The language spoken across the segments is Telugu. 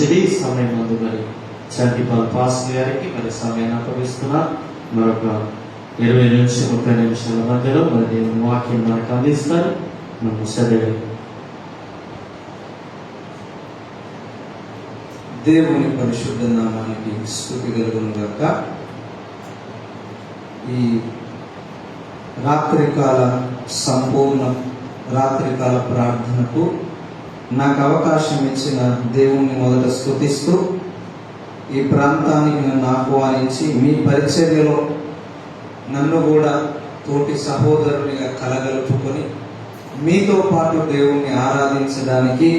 మంచిది. సమయం ముందు మరి చంటిపాల్ పాస్ గారికి మరి సమయాన్ని అప్పగిస్తున్నా. మరొక 20 నుంచి 30 నిమిషాల మధ్యలో మరి దేవుని వాక్యం మనకు అందిస్తారు. మనం సరే దేవుని పరిశుద్ధ నామానికి స్తుతి కలుగును గాక. ఈ రాత్రికాల సంపూర్ణ రాత్రికాల ప్రార్థనకు నాకు అవకాశం ఇచ్చిన దేవుణ్ణి మొదట స్తుతిస్తూ, ఈ ప్రాంతానికి నన్ను ఆహ్వానించి మీ పరిచర్యలో నన్ను కూడా తోటి సహోదరునిగా కలగలుపుకొని మీతో పాటు దేవుణ్ణి ఆరాధించడానికి,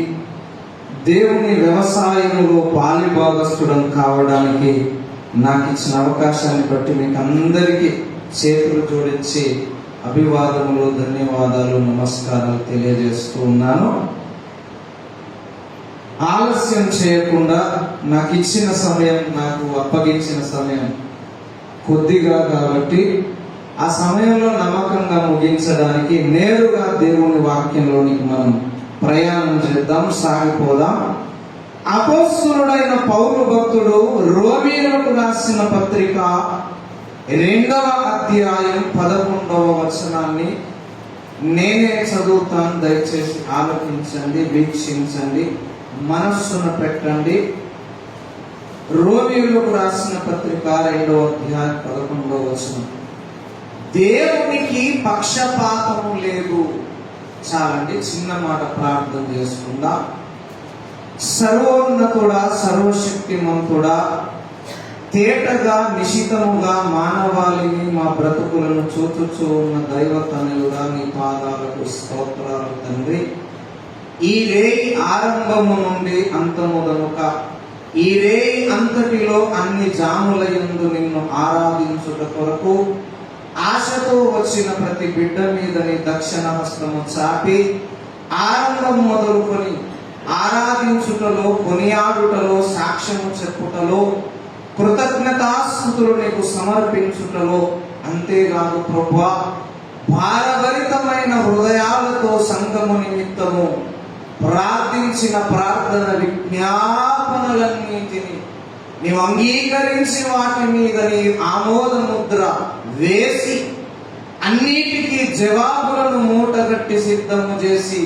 దేవుని వ్యవసాయంలో పాలిభాగస్తుడం కావడానికి నాకు ఇచ్చిన అవకాశాన్ని బట్టి మీకు అందరికీ చేతులు జోడించి అభివాదములు, ధన్యవాదాలు, నమస్కారాలు తెలియజేస్తూ ఉన్నాను. ఆలస్యం చేయకుండా నాకు ఇచ్చిన సమయం, నాకు అప్పగించిన సమయం కొద్దిగా కాబట్టి ఆ సమయంలో నమ్మకంగా ముగించడానికి నేరుగా దేవుని వాక్యంలోనికి మనం ప్రయాణం చేద్దాం, సాగిపోదాం. అపోస్తలుడైన పౌలు భక్తుడు రోమీయులకు రాసిన పత్రిక 2వ అధ్యాయం 11వ వచనాన్ని నేనే చదువుతాను. దయచేసి ఆలోచించండి, వీక్షించండి, మనస్సును పెట్టండి. రోమీయులకు రాసిన పత్రిక 2వ అధ్యాయం 11వ వచనం. దేవునికి పక్షపాతము లేదు. చాలండి, చిన్న మాట ప్రార్థన చేసుకుందాం. సర్వోన్నతుడా, సర్వశక్తిమంతుడా, తేటగా నిశితముగా మానవాళిని మా బ్రతుకులను చూచుచూ ఉన్న దైవతనయుడా, నీ పాదాలకు స్తోత్రాలు తండ్రి. ఈ రేయి ఆరంభము నుండి అంతముదనుక ఈ రేయి అంతటిలో అన్ని జాముల యందు నిన్ను ఆరాధించుట కొరకు ఆశతో వచ్చిన ప్రతి బిడ్డ మీద నీ దక్షిణ హస్తము చాపి ఆరంభం మొదలుకొని ఆరాధించుటలో, కొనియాడుటలో, సాక్ష్యము చెప్పుటలో, కృతజ్ఞతాస్తుతులు నీకు సమర్పించుటలో, అంతేకాదు ప్రభువా, భారభరితమైన హృదయాలతో సంఘము నిమిత్తము ప్రార్థించిన ప్రార్థన విజ్ఞాపనలన్నిటిని నీవు అంగీకరించి వాటి మీద నీ ఆమోద ముద్ర వేసి అన్నిటికీ జవాబులను మూటగట్టి సిద్ధము చేసి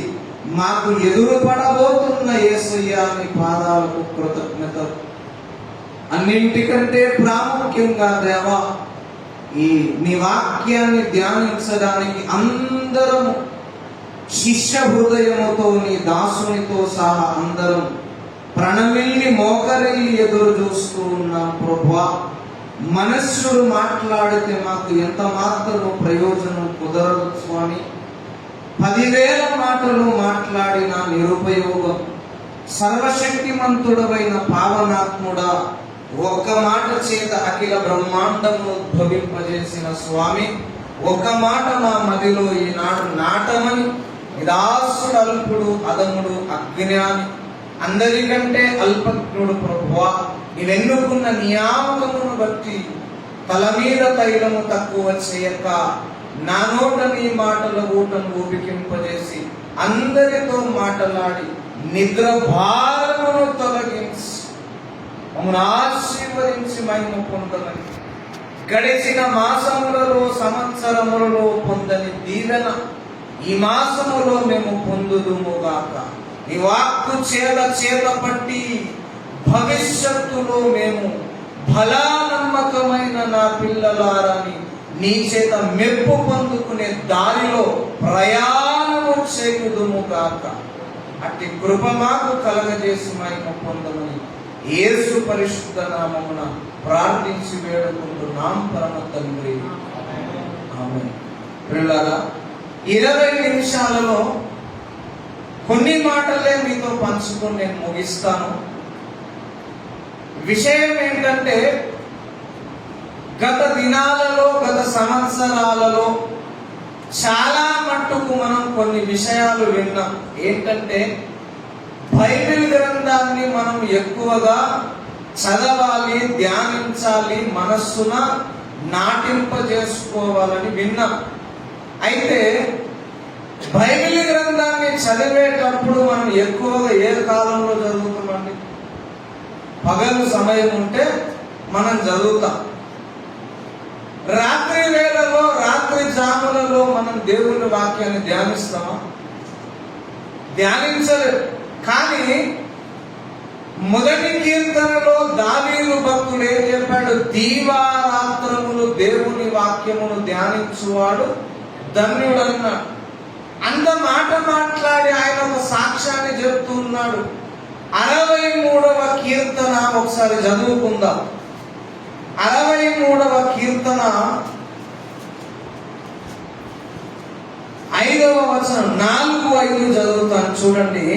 మాకు ఎదురు పడబోతున్న యేసయ్య నీ పాదాలకు కృతజ్ఞత. అన్నింటికంటే ప్రాముఖ్యంగా దేవా, ఈ నీ వాక్యాన్ని ధ్యానించడానికి అందరం శిష్య హృదయముతో నీ దాసునితో సహా అందరం ప్రణమిల్లి మోకరిల్లి ఎదురు చూస్తూ ఉన్నాం ప్రభువా. మనుష్యుడు మాట్లాడితే మాకు ఎంత మాత్రం ప్రయోజనం కుదరదు స్వామి. 10,000 మాటలు మాట్లాడిన నిరుపయోగం. సర్వశక్తిమంతుడవైన పావనాత్ముడా, ఒక్క మాట చేత అఖిల బ్రహ్మాండము ఉద్భవింపజేసిన స్వామి, ఒక్క మాట మా మదిలో ఈనాడు నాటమని నిదాసుడు, అల్పుడు, అదముడు, అజ్ఞాని, అందరికంటే అల్పజ్ఞుడు ప్రభువా, నీవెన్నుకున్న నియామకమును బట్టి తల మీద తైలము తక్కువ చేయక నా నోట నీ మాటల ఊటను ఊపికింపజేసి అందరితో మాటలాడి నిద్ర భారమును తొలగించి మమ్మల్ని ఆశీర్వదించి మహిమ పొందమని, గడిచిన మాసములలో సంవత్సరములలో పొందని దీవెన ఈ మాసములో మేము పొందుదుముగాక. నీ వాక్కు చేత పట్టి భవిష్యత్తులో మేము బలానమ్మకమైన నా పిల్లలారని నీ చేత మెప్పు పొందుకునే దారిలో ప్రయాణము చేయుదుముగాక. అట్టి కృప మాకు కలగజేసి మహిమ పొందమని యేసు పరిశుద్ధ నామమున ప్రార్థించి వేడుకుంటున్నాం పరమ తండ్రి, ఆమేన్. ప్రియులారా, 20 నిమిషాలలో కొన్ని మాటలే మీతో పంచుకొని నేను ముగిస్తాను. విషయం ఏంటంటే, గత దినాలలో, గత సంవత్సరాలలో చాలా మట్టుకు మనం కొన్ని విషయాలు విన్నాం. ఏంటంటే, బైబిల్ గ్రంథాన్ని మనం ఎక్కువగా చదవాలి, ధ్యానించాలి, మనస్సున నాటింపజేసుకోవాలని విన్నాం. అయితే బైబిల్ గ్రంథాన్ని చదివేటప్పుడు మనం ఎక్కువగా ఏ కాలంలో చదువుతామండి? పగలు సమయం ఉంటే మనం చదువుతాం. రాత్రి వేళలో, రాత్రి జాములలో మనం దేవుని వాక్యాన్ని ధ్యానిస్తామా? ధ్యానించలేదు. కానీ మొదటి కీర్తనలో దావీదు భక్తుడు ఏం చెప్పాడు? దీవారాత్రములు దేవుని వాక్యమును ధ్యానించువాడు ధన్యుడన్నాడు. అంత మాట మాట్లాడి ఆయన ఒక సాక్ష్యాన్ని చెప్తున్నాడు. 63వ కీర్తన ఒకసారి చదువుకుందాం. 63వ కీర్తన 5వ వచనం, 4-5 చదువుతాను చూడండి.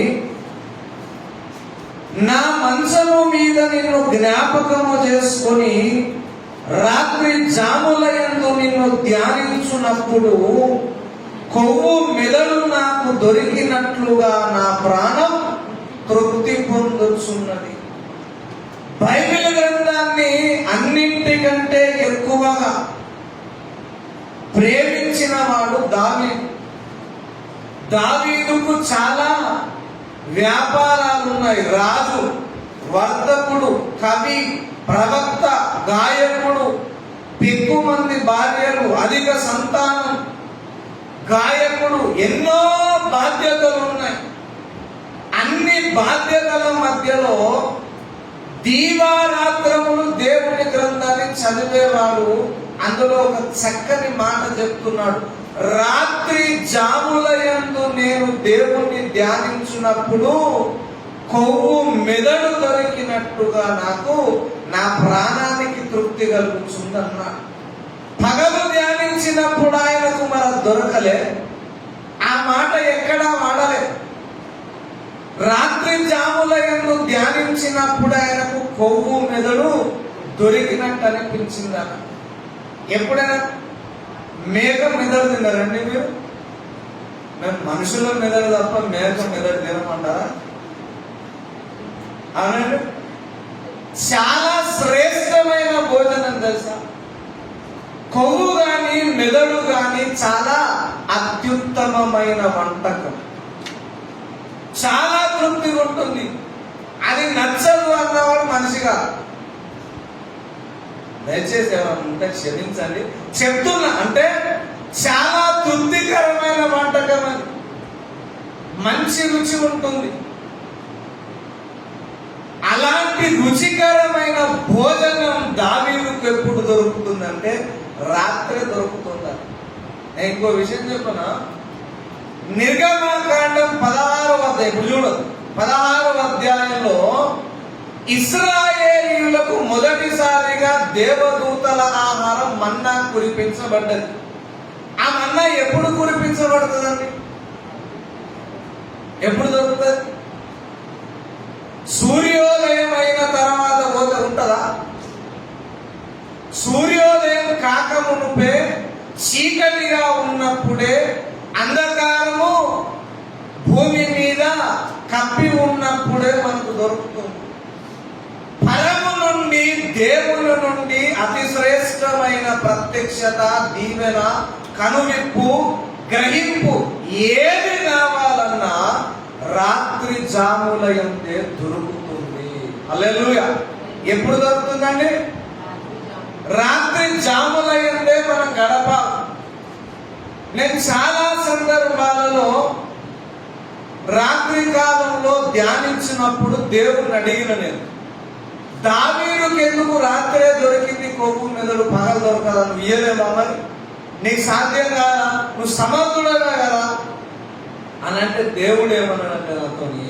నా మంచము మీద నిన్ను జ్ఞాపకము చేసుకొని రాత్రి జాములయందు నిన్ను ధ్యానించున్నప్పుడు కొవ్వు మెదడు నాకు దొరికినట్లుగా నా ప్రాణం తృప్తి పొందుచున్నది. బైబిల్ గ్రంథాన్ని అన్నింటికంటే ఎక్కువగా ప్రేమించిన వాడు దావీదు. దావీదుకు చాలా వ్యాపారాలు ఉన్నాయి. రాజు, వర్తకుడు, కవి, ప్రవక్త, గాయకుడు, ఎక్కువమంది భార్యలు, అధిక సంతానం, గాయకుడు, ఎన్నో బాధ్యతలు ఉన్నాయి. అన్ని బాధ్యతల మధ్యలో దీవారాత్రములు దేవుని గ్రంథాన్ని చదివేవాడు. అందులో ఒక చక్కని మాట చెప్తున్నాడు. రాత్రి జాములయందు నేను దేవుణ్ణి ధ్యానించినప్పుడు కొవ్వు మెదడు దొరికినట్టుగా నాకు నా ప్రాణానికి తృప్తి కలుగుతుందన్నాడు. పగలు ధ్యానించినప్పుడు ఆయనకు మరి దొరకలే. ఆ మాట ఎక్కడా వాడలే. రాత్రి జాములయందు ధ్యానించినప్పుడు ఆయనకు కొవ్వు మెదడు దొరికినట్టు అనిపించింది. ఎప్పుడైనా మేఘం మెదడు తిన్నారండి మీరు? మేము మనుషుల మెదడు తప్ప మేఘం మెదడు తినమంటారా? అవునండి. చాలా శ్రేష్టమైన భోజనం తెలుసా? కొవ్వు గాని మెదడు గాని చాలా అత్యుత్తమమైన వంటకం. చాలా తృప్తిగా ఉంటుంది. అది నచ్చదు అన్నవాడు మనిషిగా. దయచేసి ఎవరు ఉంటే క్షమించండి, చెప్తున్నా. అంటే చాలా తృప్తికరమైన వంటకం. అది మంచి రుచి ఉంటుంది. అలాంటి రుచికరమైన భోజనం దావీదుకు ఎప్పుడు దొరుకుతుందంటే రాత్రి దొరుకుతుంది. నేను ఇంకో విషయం చెప్పనా? నిర్గమకాండం 16వ అధ్యాయం, ఇప్పుడు చూడదు, 16వ అధ్యాయంలో ఇశ్రాయేలీయులకు మొదటిసారిగా దేవదూతల ఆహారం మన్నా కురిపించబడ్డది. ఆ మన్నా ఎప్పుడు కురిపించబడుతుందండి? ఎప్పుడు దొరుకుతుంది? సూర్యోదయం అయిన తర్వాత పోతే ఉంటుందా? సూర్యోదయం కాకమునుపే చీకటిగా ఉన్నప్పుడే, అంధకారము భూమి మీద కప్పి ఉన్నప్పుడే మనకు దొరుకుతుంది. ఫలము నుండి, దేవుని నుండి అతి శ్రేష్టమైన ప్రత్యక్షత, దీవెన, కనువిప్పు, గ్రహింపు ఏది కావాలన్నా రాత్రి జాములయందే దొరుకుతుంది. హల్లెలూయా. ఎప్పుడు దొరుకుతుందండి? రాత్రి జాములయందే మనం గడప. నేను చాలా సందర్భాలలో రాత్రి కాలంలో ధ్యానించినప్పుడు దేవుణ్ణి అడిగిన, నేను దావీదుకు ఎందుకు రాత్రే దొరికింది కొవ్వు మెదడు, పగలు దొరకదా? నువ్వు ఇయ్యలేవా? మరి నీకు సాధ్యం కాదా? నువ్వు సమర్థుడేనా కదా అని అంటే దేవుడు ఏమన్నాడంటే నాతోని,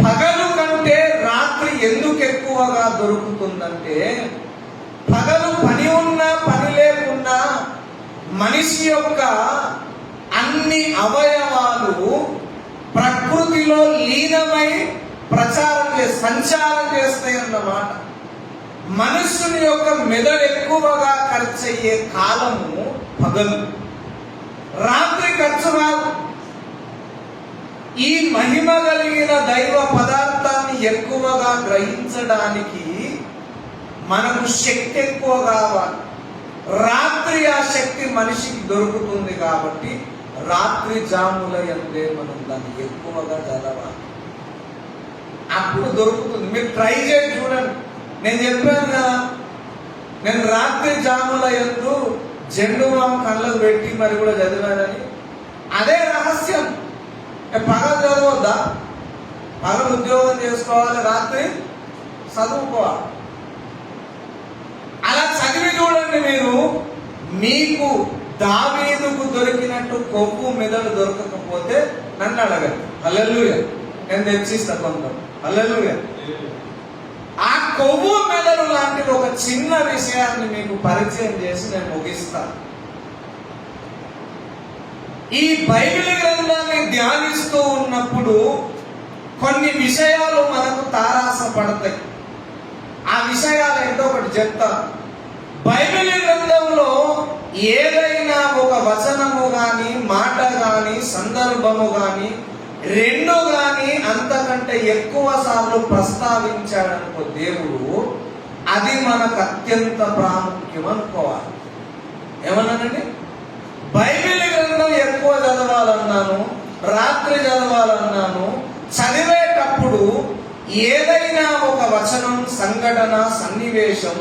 పగలు కంటే రాత్రి ఎందుకు ఎక్కువగా దొరుకుతుందంటే, పగలు పని ఉన్నా పని లేకున్నా మనిషి యొక్క అన్ని అవయవాలు ప్రకృతిలో లీనమై సంచారం చేస్తాయి అన్నమాట. మనుషుని యొక్క మెదడు ఎక్కువగా ఖర్చు అయ్యే కాలము పగలు, రాత్రి ఖర్చు రాదు. ఈ మహిమ కలిగిన దైవ పదార్థాన్ని ఎక్కువగా గ్రహించడానికి మనకు శక్తి ఎక్కువ కావాలి. రాత్రి ఆ శక్తి మనిషికి దొరుకుతుంది కాబట్టి రాత్రి జాముల యందే మనం దాన్ని ఎక్కువగా చదవాలి. అప్పుడు దొరుకుతుంది. మీరు ట్రై చేసి చూడండి. నేను చెప్పాను కదా, నేను రాత్రి జాముల యందు జెండు బామ్ కళ్ళకు పెట్టి మరి కూడా చదివానని. అదే రహస్యం. పగలు చదవద్దా? పగలు ఉద్యోగం చేసుకోవాలి, రాత్రి చదువుకోవాలి. అలా చదివి చూడండి. మీరు మీకు దావీదుకు దొరికినట్టు కొవ్వు మెదడు దొరకకపోతే నన్ను అడగండి. హల్లెలూయా. నేను తెచ్చిస్తా కొంత. హల్లెలూయా. ఆ కొవ్వు మెదడు లాంటి ఒక చిన్న విషయాన్ని మీకు పరిచయం చేసి నేను ముగిస్తాను. ఈ బైబిల్ గ్రంథాన్ని ధ్యానిస్తూ ఉన్నప్పుడు కొన్ని విషయాలు మనకు తారాస పడతాయి. ఆ విషయాలు ఏంటో ఒకటి చెప్తాను. బైబిల్ గ్రంథంలో ఏదైనా ఒక వచనము గాని, మాట గాని, సందర్భము గాని, రెండు గాని అంతకంటే ఎక్కువ సార్లు ప్రస్తావించాడనుకో దేవుడు, అది మనకు అత్యంత ప్రాముఖ్యం అనుకోవాలి. ఏమన్నానండి? బైబిల్ గ్రంథం ఎక్కువ చదవాలన్నాను, రాత్రి చదవాలన్నాను. చదివేటప్పుడు ఏదైనా ఒక వచనం, సంఘటన, సన్నివేశం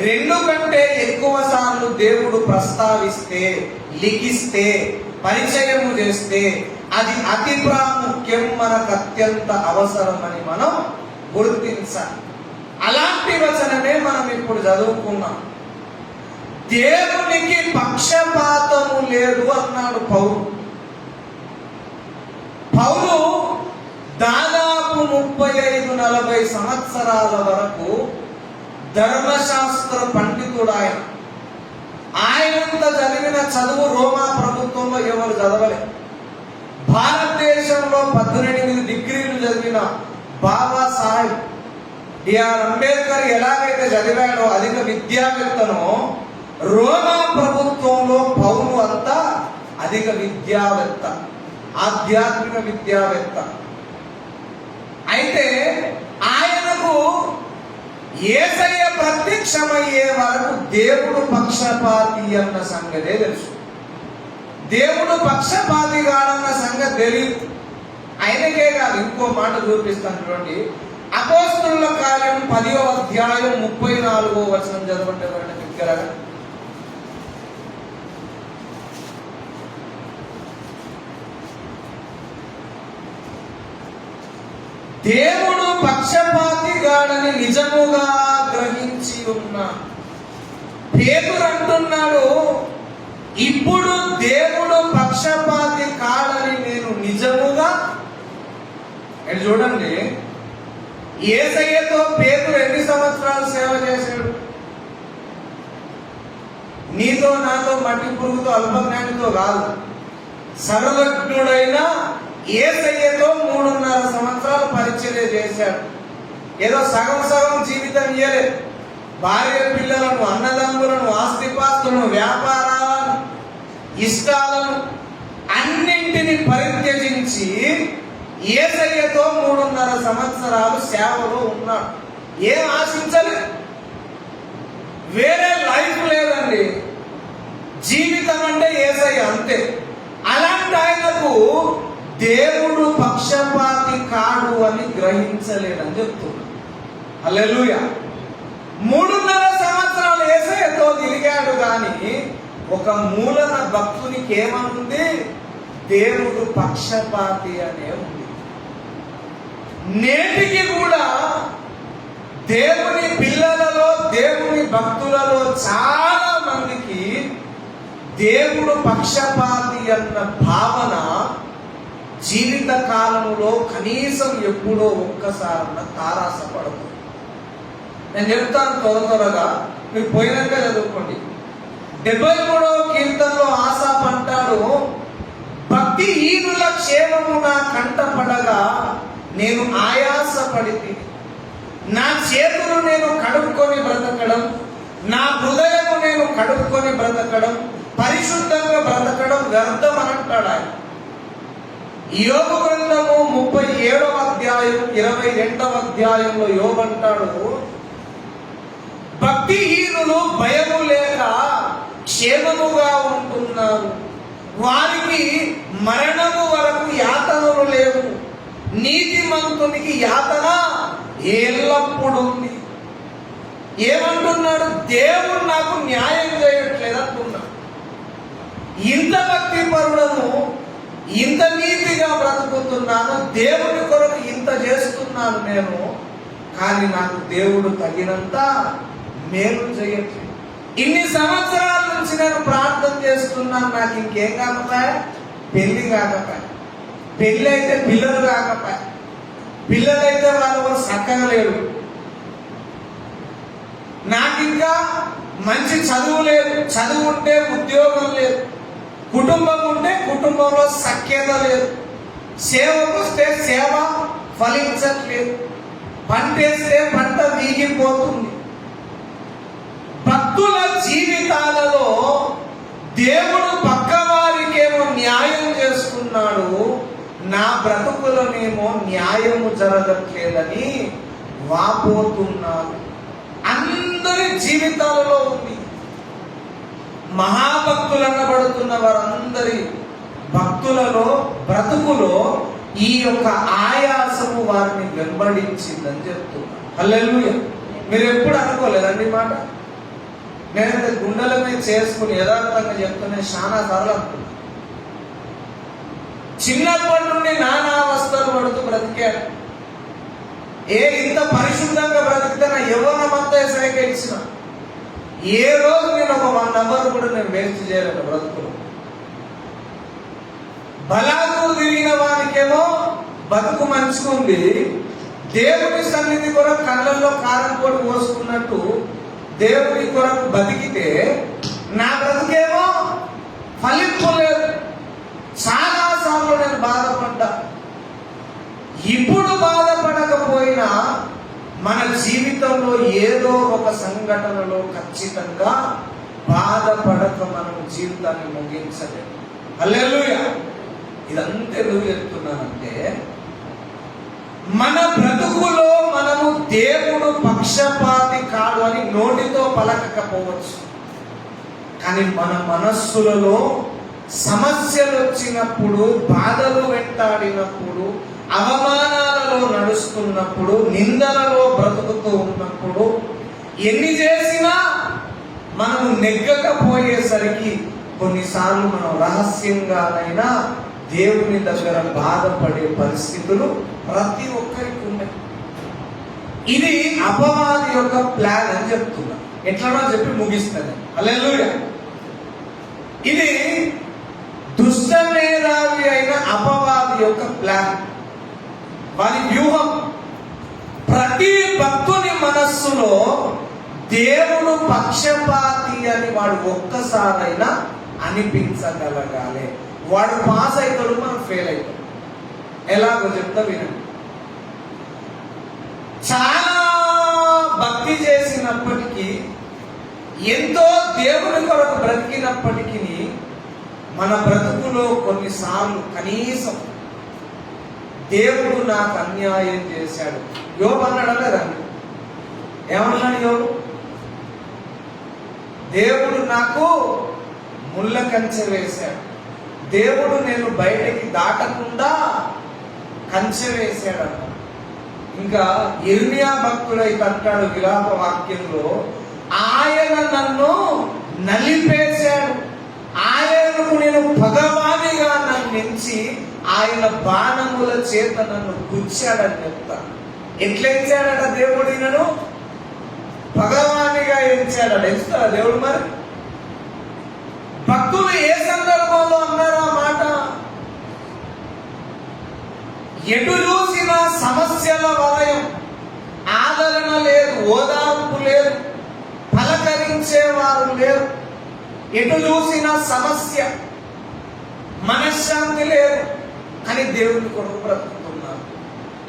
రెండు కంటే ఎక్కువ సార్లు దేవుడు ప్రస్తావిస్తే, లిఖిస్తే, పరిచయము చేస్తే అది అతి ప్రాముఖ్యం, మనకు అత్యంత అవసరమని మనం గుర్తించాలి. అలాంటి వచనమే మనం ఇప్పుడు చదువుకున్నాం. దేవునికి పక్షపాతము లేదు అన్నాడు పౌలు. పౌలు దాదాపు 35-40 సంవత్సరాల వరకు ధర్మశాస్త్ర పండితుడు. ఆయనంత చదివిన చదువు రోమా ప్రభుత్వంలో ఎవరు చదవలే. భారతదేశంలో 18 డిగ్రీలు చదివిన బాబాసాహెబ్ బిఆర్ అంబేద్కర్ ఎలాగైతే చదివాడో అధిక విద్యావేత్తనో, రోమా ప్రభుత్వంలో పౌలు అంతా అధిక విద్యావేత్త, ఆధ్యాత్మిక విద్యావేత్త. అయితే ఆయనకు యేసయ్య ప్రత్యక్షమయ్యే వరకు దేవుడు పక్షపాతి అన్న సంగతే తెలుసు. దేవుడు పక్షపాతి కాడన్న సంగతి తెలియదు. ఆయనకే కాదు, ఇంకో మాట చూపిస్తాను చూడండి. అపోస్తలుల కార్యం 10వ అధ్యాయం 34వ వచనం చదవండి దగ్గరగా. దేవుడు పక్షపాతి గాడని నిజముగా గ్రహించి ఉన్నా. పేతురు అంటున్నాడు, ఇప్పుడు దేవుడు పక్షపాతి కాడని నేను నిజముగా. చూడండి, యేసయ్యతో పేతురు ఎన్ని సంవత్సరాలు సేవ చేశాడు? నీతో నాతో మట్టి పురుగుతో అల్పజ్ఞానితో కాదు, సర్వజ్ఞుడైన యేసయ్యతో 3.5 సంవత్సరాలు పరిచర్య చేశాడు. ఏదో సగం సగం జీవితం ఇయ్యలేదు. భార్య పిల్లలను, అన్నదమ్ములను, ఆస్తిపాస్తులను, వ్యాపారాలను, ఇష్టాలను అన్నింటిని పరిత్యజించి యేసయ్యతో 3.5 సంవత్సరాలు సేవలో ఉన్నాడు. ఏం ఆశించలేదు, వేరే లైఫ్ లేదండి. జీవితం అంటే యేసయ్య అంతే. అలాంటి ఆయనకు దేవుడు పక్షపాతి కాడు అని గ్రహించలేడని చెప్తున్నాడు. హల్లెలూయా. 3.5 సంవత్సరాలు యేసయ్యతో తిరిగాడు కానీ ఒక మూలన భక్తునికి ఏమనుంది? దేవుడు పక్షపాతి అనే ఉంది. నేటికి కూడా దేవుని పిల్లలలో, దేవుని భక్తులలో చాలా మందికి దేవుడు పక్షపాతి అన్న భావన జీవిత కాలంలో కనీసం ఎప్పుడో ఒక్కసారన్న తారాసపడదు. నేను చెప్తాను త్వరగా, మీరు పోయినాక చదువుకోండి. 73వ కీర్తనలో ఆసాపు అంటాడు, భక్తిహీనుల క్షేమము నా కంటపడగా నేను ఆయాసపడితి. నా చేతులు నేను కడుక్కొని బ్రతకడం, నా హృదయము నేను కడుక్కొని బ్రతకడం, పరిశుద్ధంగా బ్రతకడం వ్యర్థం అని అంటాడు ఆయన. యోబు గ్రంథము 37వ అధ్యాయం 22వ అధ్యాయంలో యోబు అంటాడు, భక్తిహీనులు భయము లేక క్షేమముగా ఉంటున్నారు, వారికి మరణము వరకు యాతనలు లేవు, నీతిమంతునికి యాతన ఎల్లప్పుడూ ఉంది. ఏమంటున్నాడు? దేవుడు నాకు న్యాయం చేయట్లేదు అంటున్నాడు. ఇంత భక్తి పరుడను, ఇంత నీతిగా బ్రతుకుతున్నాను, దేవుని కొరకు ఇంత చేస్తున్నాను నేను, కానీ నాకు దేవుడు తగినంత మేలు చేయట్లేదు. ఇన్ని సంవత్సరాల నుంచి నేను ప్రార్థన చేస్తున్నాను, నాకు ఇంకేం కాకపోయా? పెళ్లి కాకపోయా, పెళ్ళి అయితే పిల్లలు కాకపోయా, పిల్లలైతే వాళ్ళు చక్కగా లేరు, నాకు ఇంకా మంచి చదువు లేదు, చదువు ఉంటే ఉద్యోగం లేదు, కుటుంబం ఉంటే కుటుంబంలో సఖ్యత లేదు, సేవకు వస్తే సేవ ఫలించట్లేదు, పంట వేస్తే పంట వీగిపోతుంది. భక్తుల జీవితాలలో దేవుడు పక్కవారికేమో న్యాయం చేస్తున్నాడు, నా బ్రతుకులనేమో న్యాయము జరగట్లేదని వాపోతున్నాడు. అందరి జీవితాలలో ఉంది. మహాభక్తులు అనబడుతున్న వారందరి భక్తులలో బ్రతుకులో ఈ యొక్క ఆయాసము వారిని వెంబడించిందని చెప్తున్నారు. హల్లెలూయా. మీరు ఎప్పుడు అనుకోలేదండి మాట? నేనైతే గుండెల మీద చేసుకుని యథార్థంగా చెప్తున్నా, చాలా సార్లు అనుకున్నా. చిన్నప్పటి నుండి నానా అవస్థలు పడుతూ బ్రతికాను. ఇంత పరిశుద్ధంగా బ్రతికితే నా యవ్వనమంతా సరిగ్గా ఇచ్చిన ఏ రోజు నేను ఒక 1 hour కూడా నేను వేస్ట్ చేయలేను బ్రతుకులు. బలాదూరు తిరిగిన వానికేమో బతుకు మంచుకుంది, దేవుని సన్నిధి కొరకు కళ్ళల్లో కారం పొడి పోసుకున్నట్టు దేవుని కొరకు బతికితే నా బ్రతుకేమో ఫలింపలేదు. చాలా సార్లు నేను బాధపడ్డా. ఇప్పుడు బాధపడకపోయినా మన జీవితంలో ఏదో ఒక సంఘటనలో ఖచ్చితంగా బాధపడక మనం జీవితాన్ని ముగించలేము. హల్లెలూయా. ఇదంతా ఎందుకు చెప్తున్నానంటే, మన బ్రతుకులో మనము దేవుడు పక్షపాతి కాదు అని నోటితో పలకకపోవచ్చు, కానీ మన మనస్సులలో సమస్యలు వచ్చినప్పుడు, బాధలు వెంటాడినప్పుడు, అవమానాలలో నడుస్తున్నప్పుడు, నిందలలో బ్రతుకుతూ ఉన్నప్పుడు, ఎన్ని చేసినా మనము నెగ్గకపోయేసరికి కొన్నిసార్లు మనం రహస్యంగానైనా దేవుని దగ్గర బాధపడే పరిస్థితులు ప్రతి ఒక్కరికి ఉన్నాయి. ఇది అపవాది యొక్క ప్లాన్ అని చెప్తున్నా. ఎట్లనో చెప్పి ముగిస్తాను. హల్లెలూయా. ఇది దుష్ట మేధావి అయిన అపవాది యొక్క ప్లాన్, వారి వ్యూహం. ప్రతి భక్తుని మనస్సులో దేవుడు పక్షపాతి అని వాడు ఒక్కసారైనా అనిపించగలగాలి. వాడు పాస్ అవుతాడు, మనం ఫెయిల్ అవుతాడు. ఎలాగో చెప్తా వినండి. చాలా భక్తి చేసినప్పటికీ, ఎంతో దేవుని కొరకు బ్రతికినప్పటికీ మన బ్రతుకులో కొన్నిసార్లు కనీసం దేవుడు నాకు అన్యాయం చేశాడు. యోబు అన్నాడా లేదండి? ఏమన్నాడు యోబు? దేవుడు నాకు ముళ్ళ కంచె వేశాడు, దేవుడు నేను బయటకి దాటకుండా కంచె వేశాడన్న. ఇంకా ఇర్మియా భక్తుడైతే అంటాడు విలాప వాక్యంలో, ఆయన నన్ను నలిపేశాడు, ఆయనకు నేను భగవానిగా నన్ను ఎంచి ఆయన బాణముల చేత నన్ను గుచ్చాడని చెప్తాను. ఎట్లా ఎంచాడట దేవుడు? ఈయనను భగవానిగా ఎంచాడట. ఎంచుతారా దేవుడు? మరి భక్తులు ఏ సందర్భంలో అన్నారు ఆ మాట? ఎటు చూసిన సమస్యల వలయం, ఆదరణ లేదు, ఓదార్పు లేదు, పలకరించేవారు లేరు. ఎటు చూసిన సమస్య, మనశ్శాంతి లేదు, కానీ దేవుని కొరకు బ్రతుకుతున్నారు.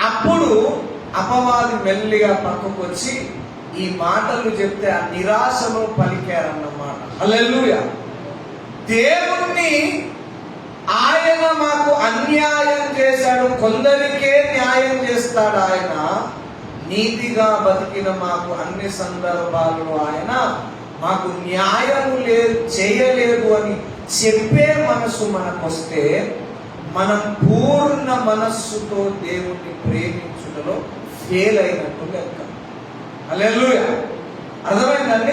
అప్పుడు అపవాది మెల్లిగా పక్కకు వచ్చి ఈ మాటలు చెప్తే ఆ నిరాశలో పలికారన్నమాట. హల్లెలూయా. దేవుణ్ణి ఆయన మాకు అన్యాయం చేశాడు, కొందరికే న్యాయం చేస్తాడు ఆయన. నీతిగా బతికిన మాకు అన్ని సందర్భాల్లో ఆయన మాకు న్యాయము లేదు, చేయలేదు అని చెప్పే మనసు మనకొస్తే మనం పూర్ణ మనస్సుతో దేవుణ్ణి ప్రేమించుటలో ఫెయిల్ అయినట్టు లెక్క. హల్లెలూయా. అర్థమైందండి?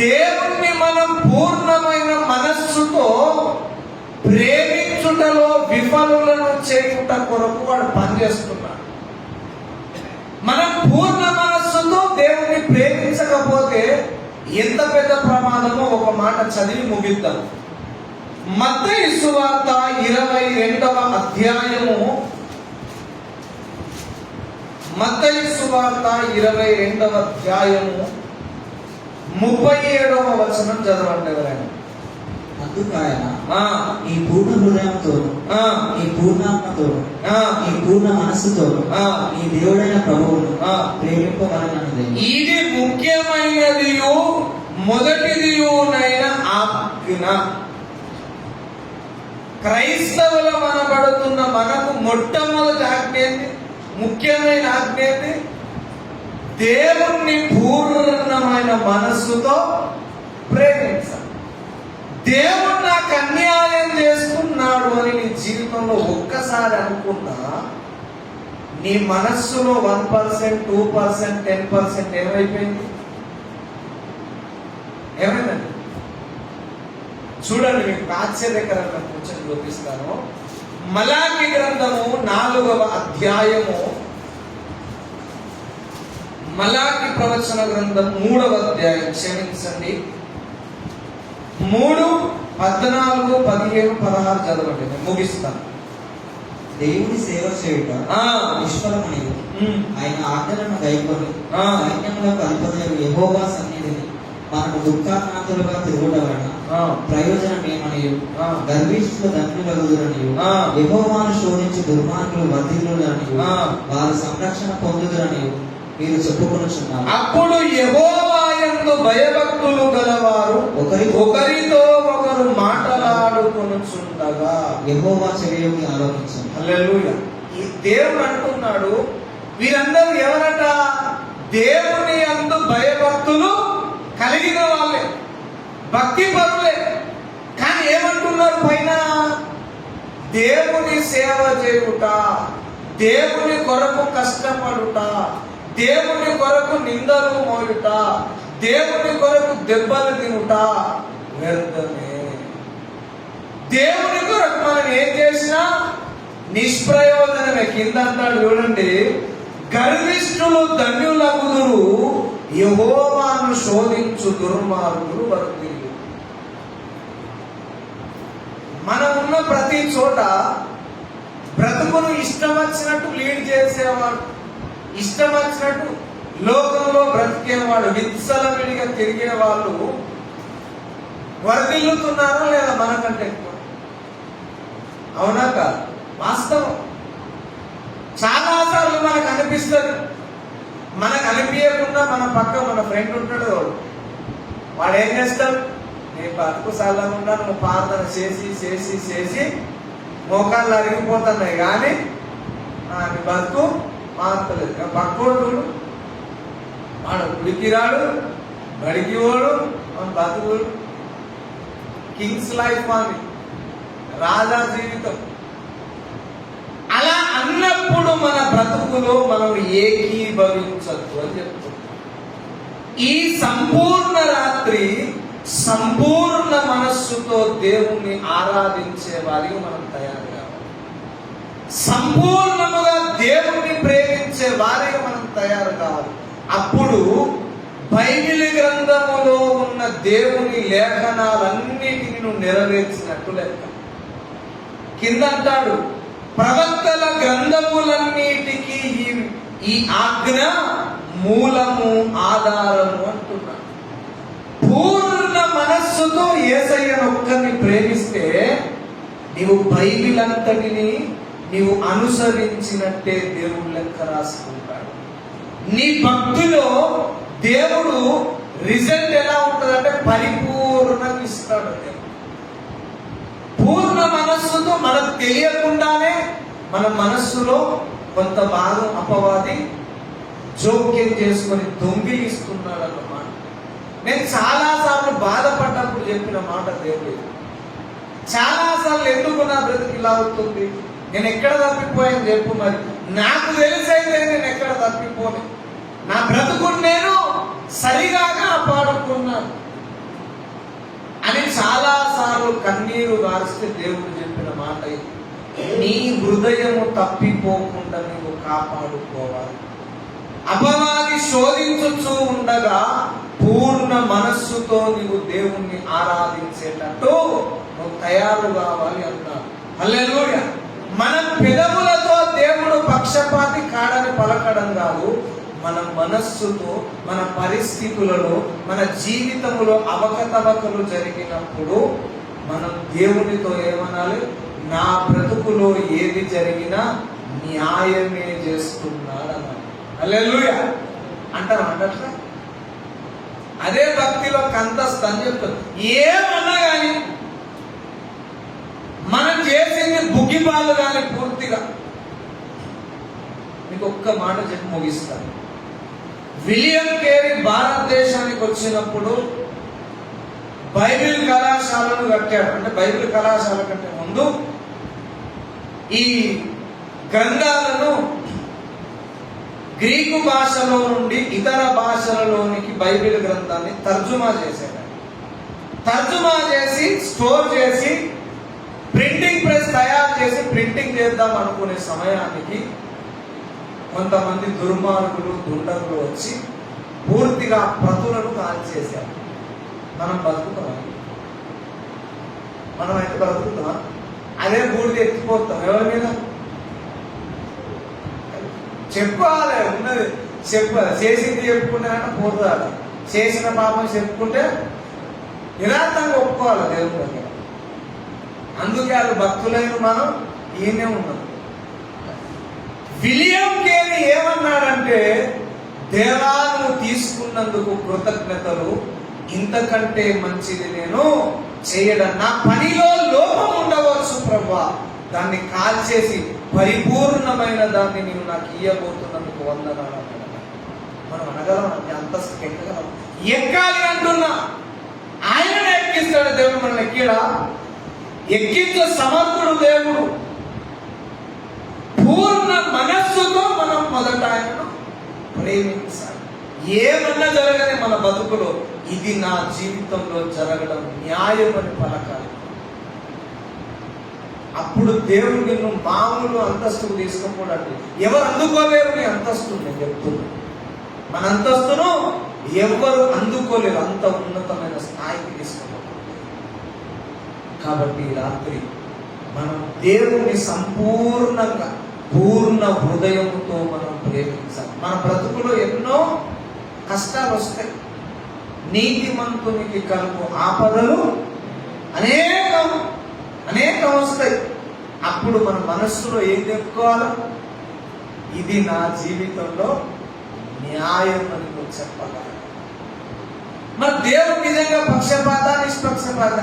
దేవుణ్ణి మనం పూర్ణమైన మనస్సుతో ప్రేమించుటలో విఫలులను చేయుట కొరకు వాడు పనిచేస్తున్నాడు. మనం పూర్ణ మనస్సుతో దేవుణ్ణి ప్రేమించకపోతే ఎంత పెద్ద ప్రమాదమో ఒక మాట చదివి ముగిద్దాం. మత్తయి సువార్త 22వ అధ్యాయము, మత్తయి సువార్త 22వ అధ్యాయము 37వ వచనం చదవండి ఎవరైనా. అందుకు ఆయన, ఆ, నీ పూర్ణ హృదయంతో, ఆ, నీ పూర్ణాత్మతో, ఆ, నీ పూర్ణ మనస్సుతో ఆ, నీ దేవుడైన ప్రభువును ఆ. ప్రేమింపవలనన్నది. ఇది ముఖ్యమైనదియు మొదటిదియునైన ఆజ్ఞ. క్రైస్తవుల మనబడుతున్న మనకు మొట్టమొదటి ఆజ్ఞ ఏంటి? ముఖ్యమైన ఆజ్ఞ ఏంటి? దేవుణ్ణి పూర్ణమైన మనస్సుతో ప్రేమించాలి. దేవుడు నాకు అన్యాయం చేస్తున్నాడు అని నీ జీవితంలో ఒక్కసారి అనుకున్నా, నీ మనస్సులో 1%, 2%, 10% ఏమైపోయింది? ఏమైందండి? చూడండి, మీకు ఆశ్చర్యకరంగా కూర్చొని చూపిస్తాను. మలాకి గ్రంథము 4వ అధ్యాయము, మలాకి ప్రవచన గ్రంథం 3వ అధ్యాయం, క్షమించండి, 3, 14, 15, 16 చదవండి, నేను ముగిస్తాను. దేవుని సేవ చేయుట ఆ. నిష్ఫలమనియు ఆయన ఆజ్ఞలను గైకొని ఆ. సైన్యములకు అధిపతి యెహోవా సన్నిధిని మనకు దుఃఖాక్రాంతులుగా తిరుగుట వలన ఆ. ప్రయోజనమేమనియు ఆ. గర్విష్ఠులు ధన్యులగుదురనియు ఆ. యెహోవాను శోధించి దుర్మార్గులు వర్ధిల్లులనియు ఆ. వారు సంరక్షణ పొందుదురనియు మీరు చెప్పుకొనుచున్నారు. అప్పుడు యెహోవా యందు భయభక్తులు గలవారు ఒకరితో ఒకరు మాటలాడుకొనుచుండగా యెహోవా చెవియొగ్గి ఆలోచించండి. హల్లెలూయా. ఈ దేవుడు అంటున్నాడు, వీరందరూ ఎవరట? దేవుని యందు భయభక్తులు కలిగిన వాళ్ళే, భక్తి పరులే. కానీ ఏమంటున్నారు పైన? దేవుని సేవ చేయుట, దేవుని కొరకు కష్టపడుట, దేవుని కొరకు నిందలు మోయుట, దేవుని కొరకు దెబ్బలు తినుట వ్యర్థమే. దేవుని కొరకు మనం ఏం చేసినా నిష్ప్రయోజనమే. కింద అంటాడు చూడండి, గర్విష్ఠులు ధన్యులగుదురు, యెహోవాను శోధించు దుర్మార్గులు వర్ధిల్లుదురు. మనం ఉన్న ప్రతి చోట బ్రతుకును ఇష్టం వచ్చినట్టు లీడ్ చేసేవాడు, ఇష్టం వచ్చినట్టు లోకంలో బ్రతికేవాడు, విత్సలవిడిగా తిరిగే వాళ్ళు వర్ధిల్లుతున్నారా లేదా మనకంటే ఎక్కువ? అవునా కాదు? వాస్తవం. చాలాసార్లు మనకు అనిపిస్తుంది, మనకు అనిపించకుండా మన పక్క మన ఫ్రెండ్ ఉంటాడు, వాడు ఏం చేస్తాడు? నీ బతుకు సల్లకుండా నువ్వు ప్రార్థన చేసి చేసి చేసి మోకాళ్ళు అరిగిపోతున్నాయి కానీ నీ బతుకు మారతలేదు. పక్కోడు వాడు గుడికి రాడు, బడికి పోడు, మన బతుకుడు కింగ్స్ లైఫ్ అని, రాజా జీవితం. అలా అన్నప్పుడు మన బ్రతుకులో మనం ఏకీభవించద్దు అని చెప్తున్నాం. ఈ సంపూర్ణ రాత్రి సంపూర్ణ మనస్సుతో దేవుణ్ణి ఆరాధించే వారికి మనం తయారు కావాలి. సంపూర్ణముగా దేవుణ్ణి ప్రేమించే వారికి మనం తయారు కావాలి. అప్పుడు బైబిల్ గ్రంథములో ఉన్న దేవుని లేఖనాలన్నిటిని నువ్వు నెరవేర్చినట్టు లెక్క. కింద అంటాడు, ప్రవక్తల గ్రంథములన్నిటికీ ఈ ఆజ్ఞ మూలము ఆధారము అంటున్నాడు. పూర్ణ మనస్సుతో యేసయ్యను ఒక్కరిని ప్రేమిస్తే నీవు బైబిల్ అంతటిని నీవు అనుసరించినట్టే దేవుడు లెక్క రాసుకుంటాడు. నీ భక్తిలో దేవుడు రిజల్ట్ ఎలా ఉంటుందంటే పరిపూర్ణంగా ఇస్తాడు. పూర్ణ మనస్సుతో మనకు తెలియకుండానే మన మనస్సులో కొంత భాగం అపవాది జోక్యం చేసుకొని దొంగిలిస్తున్నాడు అన్నమాట. నేను చాలాసార్లు బాధపడ్డప్పుడు చెప్పిన మాట దేవుడు, చాలాసార్లు ఎందుకు నా బ్రతుకు ఇలా అవుతుంది, నేను ఎక్కడ తప్పిపోయాను చెప్పు, మరి నాకు తెలిసైతే నేను ఎక్కడ తప్పిపోను, నా బ్రతుకుని నేను సరిగా కాపాడుకున్నాను అని చాలాసార్లు కన్నీరు గారిస్తే దేవుడు చెప్పిన మాట ఇది. నీ హృదయము తప్పిపోకుండా నువ్వు కాపాడుకోవాలి. అపవాది శోధించుచూ ఉండగా పూర్ణ మనస్సుతో నీవు దేవుణ్ణి ఆరాధించేటట్టు నువ్వు తయారు కావాలి అన్నారు. హల్లెలూయా. మన పెదవులతో దేవుడు పక్షపాతి కాడని పలకడం కాదు, మన మనస్సుతో మన పరిస్థితులలో మన జీవితంలో అవకతవకలు జరిగినప్పుడు మనం దేవునితో ఏమనాలి, నా బ్రతుకులో ఏది జరిగినా న్యాయమే చేస్తున్నాడన్నాడు. హల్లెలూయా అంటారు అంటట్లా. అదే భక్తిలో కంతస్తు అని చెప్తారు. ఏమన్నా కానీ మనం చేసింది బుగ్గిపాలు కానీ పూర్తిగా. మీకు ఒక్క మాట చెప్పి ముగిస్తాను. విలియం కేరీ భారతదేశానికి వచ్చినప్పుడు బైబిల్ కళాశాలను కట్టాడు. అంటే బైబిల్ కళాశాల కంటే ముందు ఈ గ్రంథాలను గ్రీకు భాషలో నుండి ఇతర భాషలలోనికి బైబిల్ గ్రంథాన్ని తర్జుమా చేశాడు. తర్జుమా చేసి స్టోర్ చేసి ప్రింటింగ్ ప్రెస్ తయారు చేసి ప్రింటింగ్ చేద్దాం అనుకునే సమయానికి కొంతమంది దుర్మార్గులు దుండగులు వచ్చి పూర్తిగా ప్రతులను కాల్చేశారు. మనం బతుకుతాం? మనం అయితే బ్రతుకుతామా? అదే బూడిద ఎత్తిపోతాం ఎవరి మీద? చెప్పుకోవాలి, ఉన్నది చెప్పాలి. చేసింది చెప్పుకుంటే పోతాడు, చేసిన పాపం చెప్పుకుంటే యథార్థంగా ఒప్పుకోవాలి దేవుని దగ్గర. అందుకే వాళ్ళు భక్తులైన మనం ఈయనే ఉన్నాం. విలియం కేరీ ఏమన్నాడంటే, దేవా నువ్వు తీసుకున్నందుకు కృతజ్ఞతలు, ఇంతకంటే మంచిది నేను చేయడం, నా పనిలో లోపం ఉండవచ్చు ప్రభువా, దాన్ని కాల్చేసి పరిపూర్ణమైన దాన్ని నీవు నాకు ఇయ్యబోతున్నందుకు వందనాలు. మనం అనగలం, అంటే అంతస్తుకి ఎక్కగలం? ఎక్కాలి అంటున్నా. ఆయన ఎక్కిస్తాడు దేవుడు, మనం ఎక్కిడా? ఎక్కించే సమర్థుడు దేవుడు. పూర్ణ మనస్సుతో మనం మొదట ఆయనను ప్రేమించాలి. ఏమన్నా జరగని మన బతుకులో ఇది నా జీవితంలో జరగడం న్యాయం అని పలకాలి. అప్పుడు దేవుడు నిన్ను మామూలు అంతస్తుకు తీసుకోకూడదు. ఎవరు అందుకోలేరు నీ అంతస్తు. నేను చెప్తున్నాను, మన అంతస్తును ఎవరు అందుకోలేరు, అంత ఉన్నతమైన స్థాయికి తీసుకోవాలి. కాబట్టి ఈ రాత్రి మనం దేవుని సంపూర్ణంగా పూర్ణ హృదయంతో మనం ప్రేమించాలి. మన బ్రతుకులో ఎన్నో కష్టాలు వస్తాయి. నీతిమంతునికి కలుగు ఆపదలు అనేకం వస్తాయి. అప్పుడు మన మనస్సులో ఏం చెప్పుకోవాలి? ఇది నా జీవితంలో న్యాయం అని నువ్వు చెప్పగలరు. మరి దేవుడు నిజంగా పక్షపాత నిష్పక్షపాత?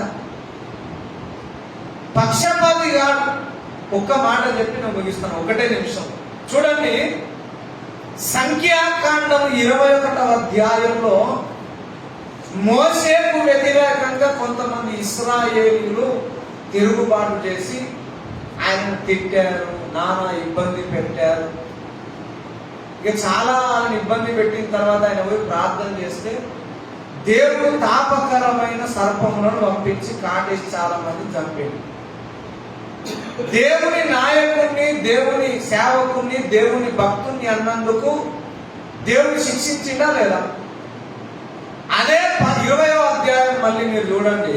పక్షపాతి కాదు. ఒక్క మాట చెప్పి నేను ముగిస్తాను, ఒకటే నిమిషం. చూడండి, సంఖ్యాకాండం 21వ అధ్యాయంలో మోషేకు వ్యతిరేకంగా కొంతమంది ఇశ్రాయేలీయులు తిరుగుబాటు చేసి ఆయనను తిట్టారు, నానా ఇబ్బంది పెట్టారు. ఇక చాలా వాళ్ళని ఇబ్బంది పెట్టిన తర్వాత ఆయన పోయి ప్రార్థన చేస్తే దేవుడు తాపకరమైన సర్పములను పంపించి కాటేసి చాలా మంది చంపాడు. దేవుని నాయకుడిని, దేవుని సేవకుని, దేవుని భక్తుని అన్నందుకు దేవుడు శిక్షించిందా లేదా? అదే 20వ అధ్యాయం మళ్ళీ మీరు చూడండి.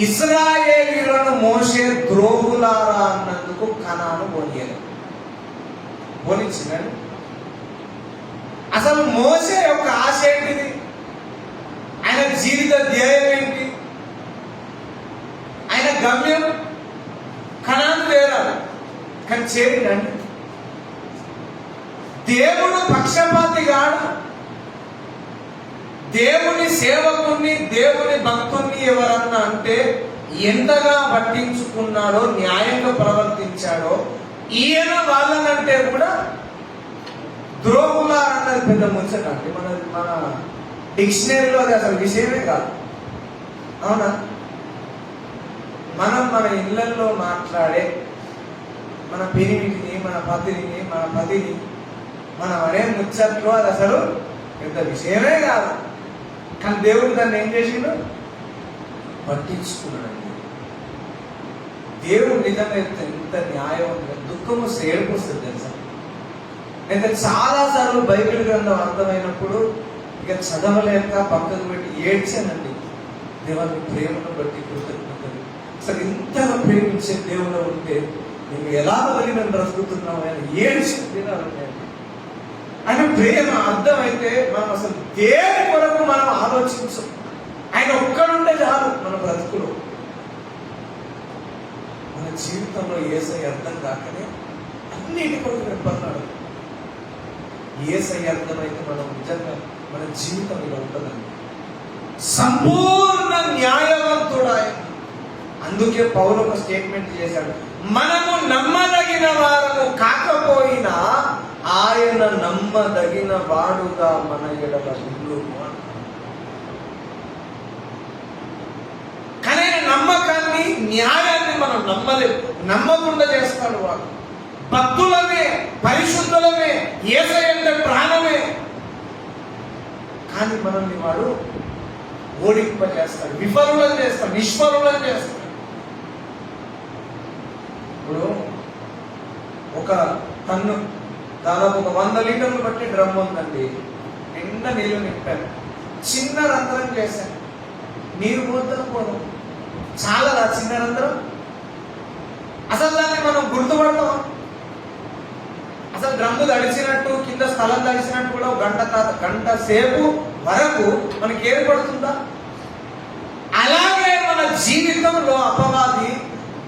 ఇశ్రాయేలీయులను మోషే ద్రోహులారా అన్నందుకు కనాను పోనిచ్చిందండి. అసలు మోషే యొక్క ఆశ ఏంటిది? ఆయన జీవిత ధ్యేయం ఏంటి? ఆయన గమ్యం కనాను వేరాలి. కానీ చేయండి, దేవుడు పక్షపాతిగాడు. దేవుని సేవకుని, దేవుని భక్తుని ఎవరన్నా అంటే ఎంతగా పట్టించుకున్నాడో, న్యాయంగా ప్రవర్తించాడో. ఈయన వాళ్ళనంటే కూడా ద్రోహులా అన్నది పెద్ద ముచ్చట అండి. మన డిక్షనరీలో అది అసలు విషయమే కాదు. అవునా? మనం మన ఇళ్లల్లో మాట్లాడే మన పెనిమిటిని, మన పతిని మనం అనే ముచ్చట్లు అది అసలు పెద్ద విషయమే కాదు. కానీ దేవుడు దాన్ని ఏం చేసిండు? పట్టించుకున్నాడండి. దేవుడు నిజంగా ఎంత న్యాయం, దుఃఖము ఏడుపు వస్తుంది తెలుసా. అయితే చాలాసార్లు బైబిల్ గ్రంథం అర్థమైనప్పుడు ఇక చదవలేక పక్కకు పెట్టి ఏడ్చానండి. దేవుని ప్రేమను బట్టి కృతజ్ఞతలు. అసలు ఇంతగా ప్రేమించే దేవుడు ఉంటే నువ్వు ఎలా వదిలి మేము బ్రతుకుతున్నావు అని ఏడ్చి తినాలండి. ఆయన ప్రేమ అర్థమైతే మనం అసలు దేని కొరకు మనం ఆలోచించం. ఆయన ఒక్కడుంటే చాలు మన బ్రతుకులో. మన జీవితంలో యేసయ్య అర్థం కాకనే అన్నిటి కొరకు వెంపన్నాడు. యేసయ్య అర్థమైతే మనం నిజంగా మన జీవితం ఇలా ఉంటుందండి. సంపూర్ణ న్యాయవంతుడు ఆయన. అందుకే పౌలు ఒక స్టేట్మెంట్ చేశాడు, మనము నమ్మదగిన వారము కాకపోయినా ఆయన నమ్మదగిన వాడుగా మన ఎడల ఉండును. కానీ ఆయన నమ్మకాన్ని, న్యాయాన్ని మనం నమ్మకుండా చేస్తాడు వాడు. భక్తులమే, పరిశుద్ధులమే, యేసయ్య అంటే ప్రాణమే, కానీ మనల్ని వాడు ఓడింపజేస్తాడు, విఫలులను చేస్తాడు, నిష్ఫలులను చేస్తాడు. ఇప్పుడు ఒక టన్ను దాదాపు ఒక 100 లీటర్లు బట్టి డ్రమ్ ఉందండి. నిండా నీళ్లు నింపాను, చిన్న రంధ్రం చేశాను, నీరు పోదు. చాలా చిన్న రంధ్రం. అసలు దాన్ని మనం గుర్తుపడతాం. అసలు డ్రమ్ము తడిచినట్టు, కింద స్థలం తడిచినట్టు కూడా గంట సేపు వరకు మనకి ఏర్పడుతుందా? అలాగే మన జీవితంలో అపవాది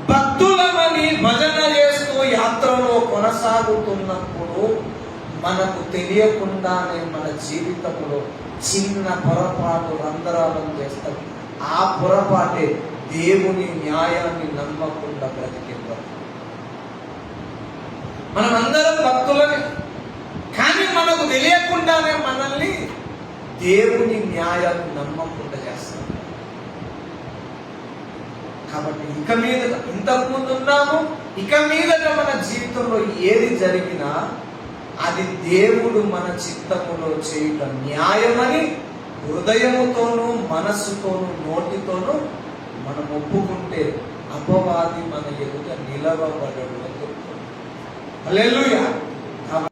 భక్తులమని భజన చేస్తూ యాత్రలో కొనసాగుతున్నప్పుడు మనకు తెలియకుండానే మన జీవితంలో చిన్న పొరపాటు రంధ్రాలను చేస్తాం. ఆ పొరపాటే దేవుని న్యాయాన్ని నమ్మకుండా బ్రతికిద్దాం. మనమందరం భక్తులని, కానీ మనకు తెలియకుండానే మనల్ని దేవుని న్యాయాన్ని నమ్మకుండా చేస్తాం. కాబట్టి ఇక మీద, ఇంతకు ముందు ఉన్నాము, ఇక మీదట మన జీవితంలో ఏది జరిగినా అది దేవుడు మన చిత్తములో చేయటం న్యాయమని హృదయముతోనూ, మనస్సుతోనూ, నోటితోనూ మనం ఒప్పుకుంటే అపవాది మన ఎదుట నిలవబడడు. హల్లెలూయా.